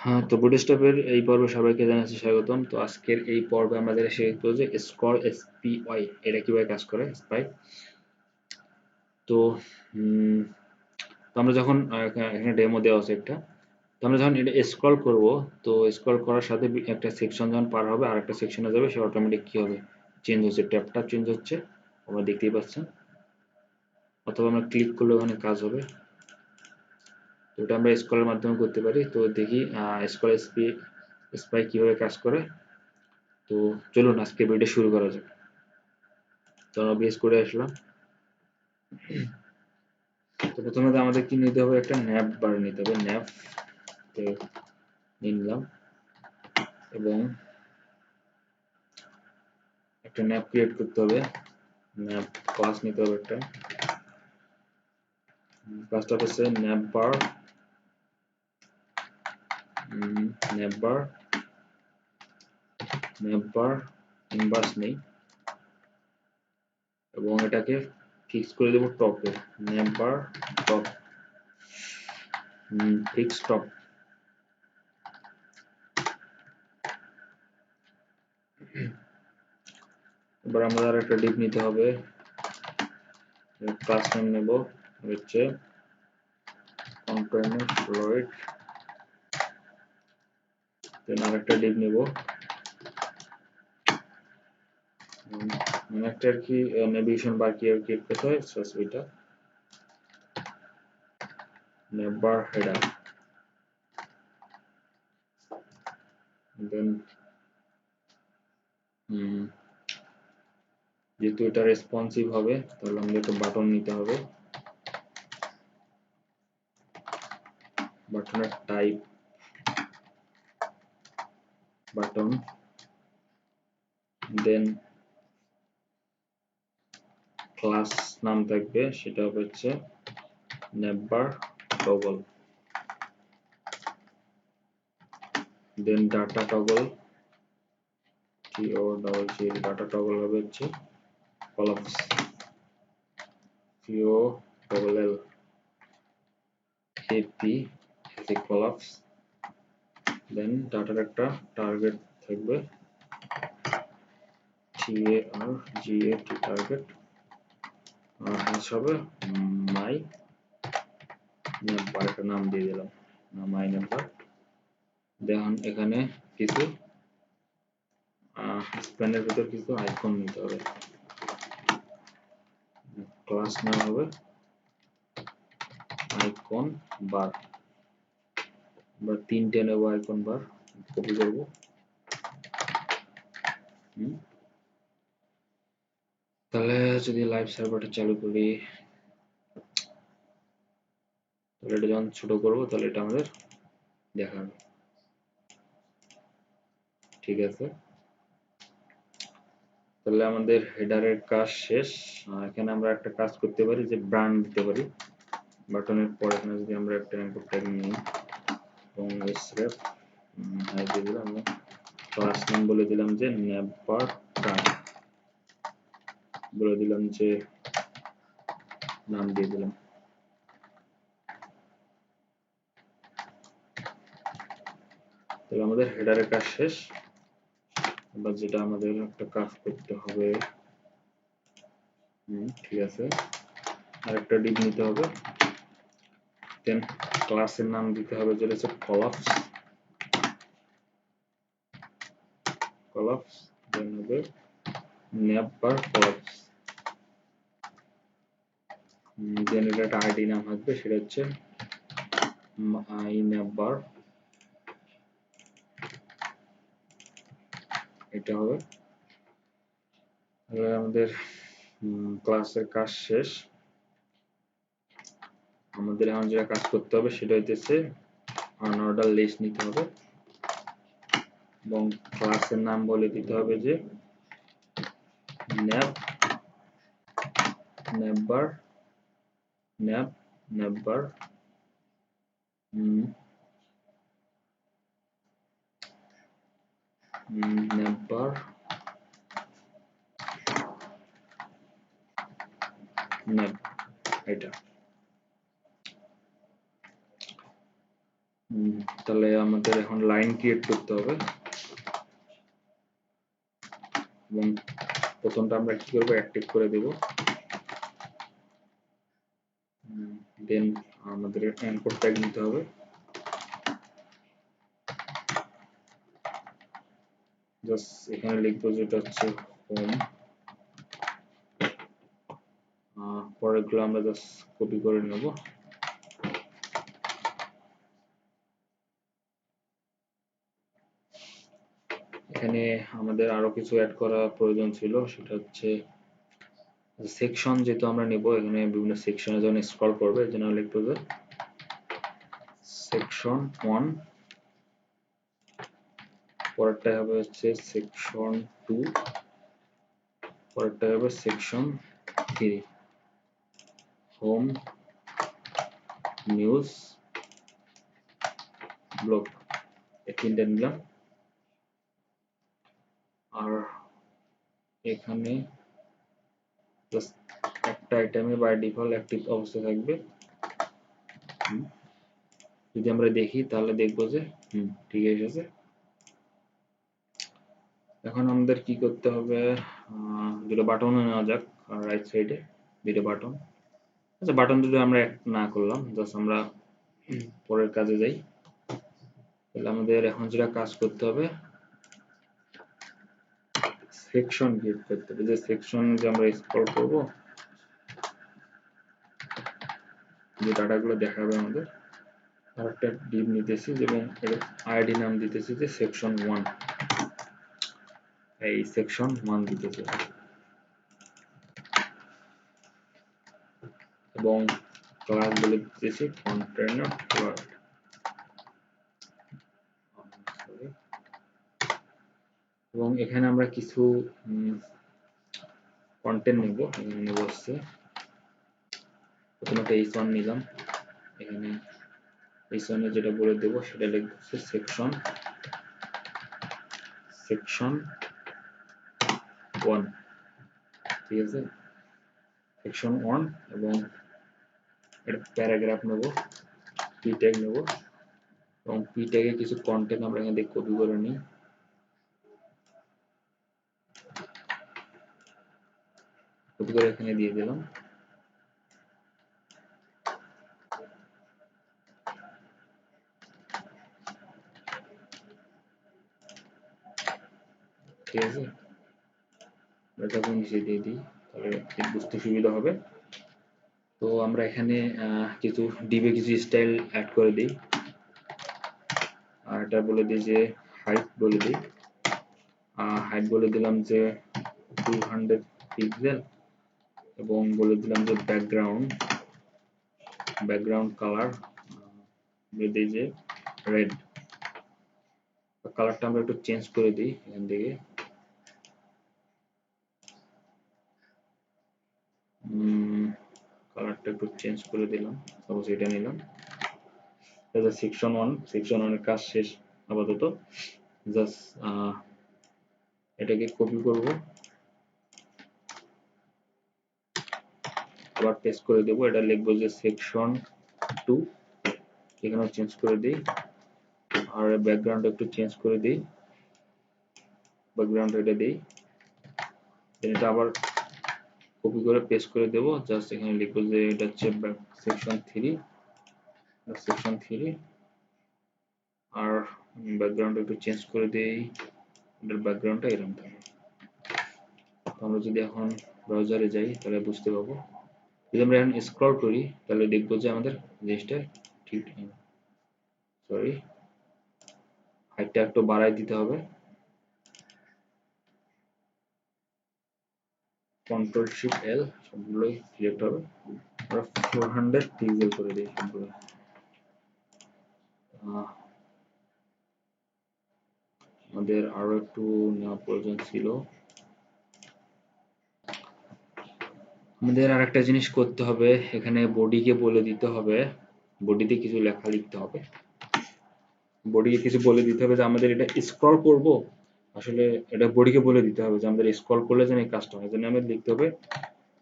হ্যাঁ, তো বুটস্ট্র্যাপের এই পর্বে সবাইকে জানাচ্ছি স্বাগতম। তো আজকের এই পর্বে আমাদের শিখবো যে স্ক্রল এসপিওয়াই এটা কিভাবে কাজ করে স্পাই। তো উম, তো আমরা যখন এখানে ডেমো দেওয়া আছে একটা, তো আমরা যখন এটা স্ক্রল করব, তো স্ক্রল করার সাথে একটা সেকশন যখন পার হবে আর একটা সেকশনে যাবে, সে অটোমেটিক কি হবে, চেঞ্জ হচ্ছে, ট্যাবটা চেঞ্জ হচ্ছে, আমরা দেখতেই পাচ্ছেন। অথবা আমরা ক্লিক করলে ওখানে কাজ হবে। তো এটা আমরা স্ক্রলের মাধ্যমে করতে পারি। তো দেখি স্ক্রল স্পাই কিভাবে কাজ করে। তো চলুন আজকে ভিডিও শুরু করা যাক। তো আমরা বেস করে আসলাম। তো প্রথমে আমাদের কি নিতে হবে, একটা ন্যাপ বার নিতে হবে। ন্যাপ নিলাম এবং একটা ন্যাপ ক্রিয়েট করতে হবে। ন্যাপ ক্লাস নিতে হবে একটা। ক্লাসটা হচ্ছে ন্যাপ বার। ন্যাপ বার ইনভার্স নেই এবং এটাকে ফিক্স করে দেবো টপে। ন্যাপ বার টপ ফিক্স টপ। এবার আমাদের আর একটা ডিপ নিতে হবে। ক্লাস নেম নেব হচ্ছে কন্টেইনার ফ্লোইড। দেন আরেকটা ডিপ নেব, মানে একটা আর কি নেভিগেশন বার কি ক্রিয়েট করতে হয়, ওইটা নেভার হেডার। দেন যেহেতু এটা রেসপন্সিভ হবে, তাহলে আমাদের একটা বাটন নিতে হবে। বাটনের টাইপ বাটন, দেন ক্লাস নাম থাকবে, সেটা হচ্ছে never toggle. Then data toggle, TOGG, data toggle হবে হচ্ছে collapse, COLL AP collapse. Then ডাটার একটা টার্গেট থাকবে, TARGET টার্গেট। আর হ্যাশ হবে মাই নেভার, একটা নাম দিয়ে দিলাম মাই নেভার। দেখুন এখানে কিছু স্প্যানের ভিতর কিছু আইকন নিতে হবে। ক্লাস নাম হবে আইকন বার, বা 3টে নেব আইকন বার, কপি করব। তাহলে যদি লাইভ সার্ভারটা চালু করি, তাহলে এটা যখন ছোট করব তাহলে এটা আমাদের দেখাবে। ঠিক আছে, তাহলে আমাদের হেডারের কাজ শেষ। এখানে আমরা একটা কাজ করতে পারি যে ব্র্যান্ড দিতে পারি বাটনের পরে। এখানে যদি আমরা একটা ইনপুট ট্যাগ নিই এবং স্রেফ দিয়ে দিলাম, ক্লাস নেম বলে দিলাম যে নেভার ব্র্যান্ড, বলে দিলাম যে নাম দিয়ে দিলাম। তাহলে আমাদের হেডারের কাজ শেষ। এবার যেটা আমাদের একটা কাজ করতে হবে, ঠিক আছে, আরেকটা ডিপ নিতে হবে। দেন ক্লাসের নাম দিতে হবে যেটা হচ্ছে কলাপস। দেন হবে নেভার কলাপস। দেন এটা একটা আইডি নাম থাকবে, সেটা হচ্ছে মাই নেভার। এটা হবে। তাহলে আমাদের ক্লাসের কাজ শেষ। আমাদের এখন যেটা কাজ করতে হবে সেটা হইতেছে অর্ডার লিস্ট নিতে হবে এবং ক্লাসের নাম বলে দিতে হবে যে নেভার নেভার নেভার নেভ, এটা তাহলে আমাদের এখন লাইন ক্রিয়েট করতে হবে এবং প্রথমটা আমরা কি করব, অ্যাক্টিভ করে দেব। দেন আমাদের এনকোড ট্যাগ নিতে হবে। জাস্ট এখানে লিখবো যেটা হচ্ছে হোম, পরেরগুলো আমরা জাস্ট কপি করে নেব। এখানে আমাদের আরো কিছু অ্যাড করা প্রয়োজন ছিল, সেটা হচ্ছে সেকশন। যেহেতু আমরা নেব, এখানে বিভিন্ন সেকশনে যখন স্ক্রল করবে, এর জন্য লিখবো যে সেকশন 1, পরেরটা হবে হচ্ছে সেকশন 2, পরেরটা হবে সেকশন 3, হোম, নিউজ, ব্লগ, এই তিনটা নিলাম। আর এখানে জাস্ট একটা আইটেমে বাই ডিফল্ট অ্যাক্টিভ অবস্থায় থাকবে। যদি আমরা দেখি তাহলে দেখবো যে ঠিক আছে। এখন আমাদের কি করতে হবে, দুটো বাটন নেওয়া যাক রাইট সাইডে, দুটো বাটন। আচ্ছা, বাটন দুটো আমরা অ্যাড না করলাম, জাস্ট আমরা পরের কাজে যাই। তাহলে আমাদের এখন যেটা কাজ করতে হবে, সেকশন ক্রিয়েট করতে হবে। যে সেকশন যে আমরা স্ক্রল করব, যে ডাটাগুলো দেখাবে আমাদের, আর একটা ডিভ নিতেছি এবং এর আইডি নাম দিতেছি যে সেকশন 1, এই সেকশন 1 দিতেছি এবং ক্লাস বলে দিতেছি কন্টেনার ক্লাস। এবং এখানে আমরা কিছু কন্টেন্ট নেব। এখানে নেব হচ্ছে প্রথমে h1 নিলাম। এখানে h1 এ যেটা বলে দেব সেটা লিখব সেকশন 1, ঠিক আছে, সেকশন 1 এবং এটা প্যারাগ্রাফ নেব, পি ট্যাগ নেব এবং পি ট্যাগে কিছু কন্টেন্ট আমরা এখানে কপি করে নিই। কপি করে এখানে দিয়ে দিলাম। ঠিক আছে, এটা নিচে দিয়ে দিই, তাহলে বুঝতে সুবিধা হবে। তো আমরা এখানে কিছু ডিবে কিছু স্টাইল অ্যাড করে দিই। আর এটা বলে দিই যে হাইট বলে দিই, হাইট বলে দিলাম যে 200 পিক্সেল এবং বলে দিলাম যে ব্যাকগ্রাউন্ড কালার বলে দিই যে রেড। কালারটা আমরা একটু চেঞ্জ করে দিই এখান থেকে, কালারটা একটু চেঞ্জ করে দিলাম, সাপোজ এটা নিলাম। সেকশন 1 এর কাজ শেষ আপাতত। জাস্ট এটাকে কপি করব, আবার পেস্ট করে দেব। এটা লিখবো যে সেকশন 2, এখানে চেঞ্জ করে দিই আর ব্যাকগ্রাউন্ড একটু চেঞ্জ করে দিই, ব্যাকগ্রাউন্ড এটা দিই। এটা আবার কপি করে পেস্ট করে দেব। জাস্ট এখানে লিখবো যে এটা হচ্ছে সেকশন 3 আর ব্যাকগ্রাউন্ড একটু চেঞ্জ করে দেই, এটার ব্যাকগ্রাউন্ডটা এরকম থাকে। আমরা যদি এখন ব্রাউজারে যাই তাহলে বুঝতে পারবো। যদি আমরা এখন স্ক্রল করি তাহলে দেখবো যে আমাদের জিনিসটা ঠিক, সরি, হাইটটা একটু বাড়াই দিতে হবে। কন্ট্রোল শিফট এল, সবগুলোই সিলেক্ট হবে। আমরা 400 পিক্সেল করে দিই সবগুলো। আমাদের আরো একটু নেওয়া প্রয়োজন ছিল। আমাদের আরেকটা জিনিস করতে হবে, এখানে বডিকে বলে দিতে হবে, বডিতে কিছু লেখা লিখতে হবে। বডিকে কিছু বলে দিতে হবে যে আমাদের এটা স্ক্রল করব, আসলে এটা বডিকে বলে দিতে হবে যে আমাদের স্ক্রল করলে যেন এই কাজটা হয়। জন্য আমাদের লিখতে হবে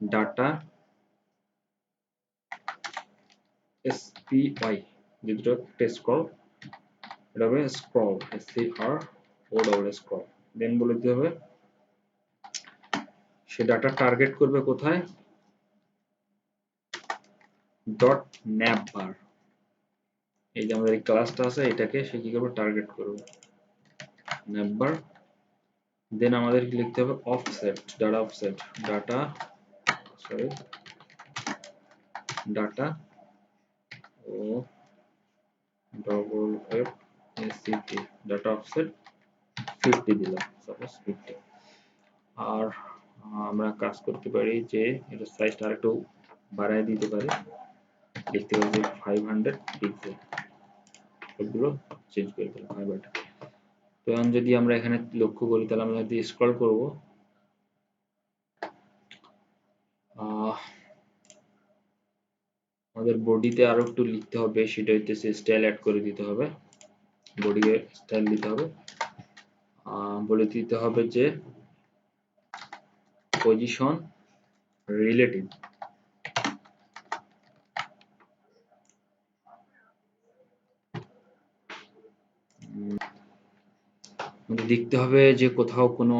ডাটা এসপিওয়াই, যে দুটো স্ক্রল এটা হবে স্ক্রল, স্ক্রল। দেন বলে দিতে হবে সে ডাটা টার্গেট করবে কোথায়, ডট ন্যাপ বার, এই যে আমাদের এই ক্লাসটা আছে এটাকে সে কি করবে, টার্গেট করবে ন্যাপ বার। দেন আমাদের লিখতে হবে offset, data offset, data sorry data O double F S E T, data offset 50 দিলাম, সাপোজ 50। আর আমরা কাজ করতে পারি যে এটা সাইজটা আরেকটু বাড়ায় দিতে পারি, লিখতে পারি যে 500 পিক্সেল, সবগুলো চেঞ্জ করে দিলাম 500। তো এখন যদি আমরা এখানে লক্ষ্য করি তাহলে আমরা যদি স্ক্রল করব, আমাদের বডিতে আরো একটু লিখতে হবে, সেটা হইতেছে স্টাইল অ্যাড করে দিতে হবে, বডিতে স্টাইল দিতে হবে, বলে দিতে হবে যে পজিশন রিলেটিভ, দেখতে হবে যে কোথাও কোনো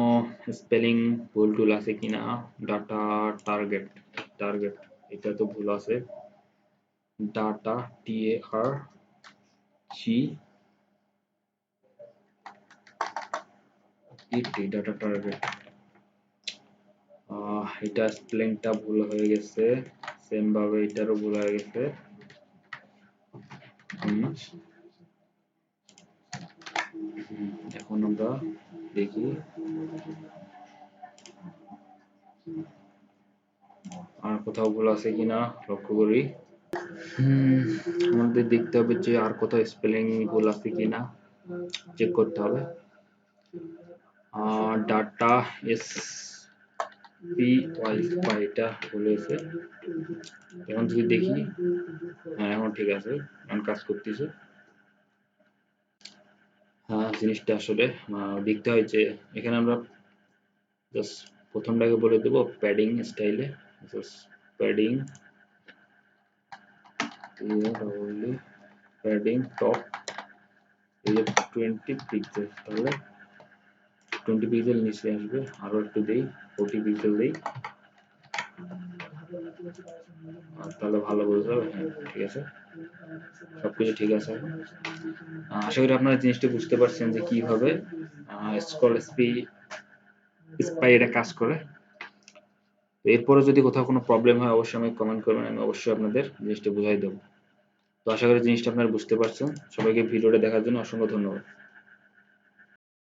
স্পেলিং ভুল টুল আছে কিনা। ডাটা টার্গেট, টার্গেট এটা তো ভুল আছে, ডাটা TARGET, ডাটা টার্গেট, এটা স্পেলিংটা ভুল হয়ে গেছে, সেম ভাবে এটারও ভুল হয়ে গেছে। এখন আমরা দেখি আর কোথাও ভুল আছে কিনা, লক্ষ্য করি। আমাদের দেখতে হবে যে আর কোথাও স্পেলিং ভুল আছে কিনা, চেক করতে হবে। Data S P Y spy, এটা ভুল হয়েছে। এখন যদি দেখি, হ্যাঁ এখন ঠিক আছে, এখন কাজ করতেছে। হ্যাঁ জিনিসটা আসলে দেখতে হয় যে এখানে আমরা জাস্ট প্রথমটাকে বলে দেবো প্যাডিং স্টাইলে, প্যাডিং প্যাডিং টপ 20 পিক্সেল, তাহলে 20 পিক্সেল নিচে আসবে, আরো একটু দেই 40 পিক্সেল দেই, তাহলে ভালো বোঝা যাবে। হ্যাঁ ঠিক আছে, সবকিছু ঠিক আছে। আশা করি আপনারা জিনিসটা বুঝতে পারছেন যে কিভাবে স্ক্রল স্পাই এটা কাজ করে। এরপরে যদি কোথাও কোনো প্রবলেম হয় অবশ্যই আমাকে কমেন্ট করবেন, আমি অবশ্যই আপনাদের জিনিসটা বুঝাই দেবো। তো আশা করি জিনিসটা আপনারা বুঝতে পারছেন। সবাইকে ভিডিওটা দেখার জন্য অসংখ্য ধন্যবাদ।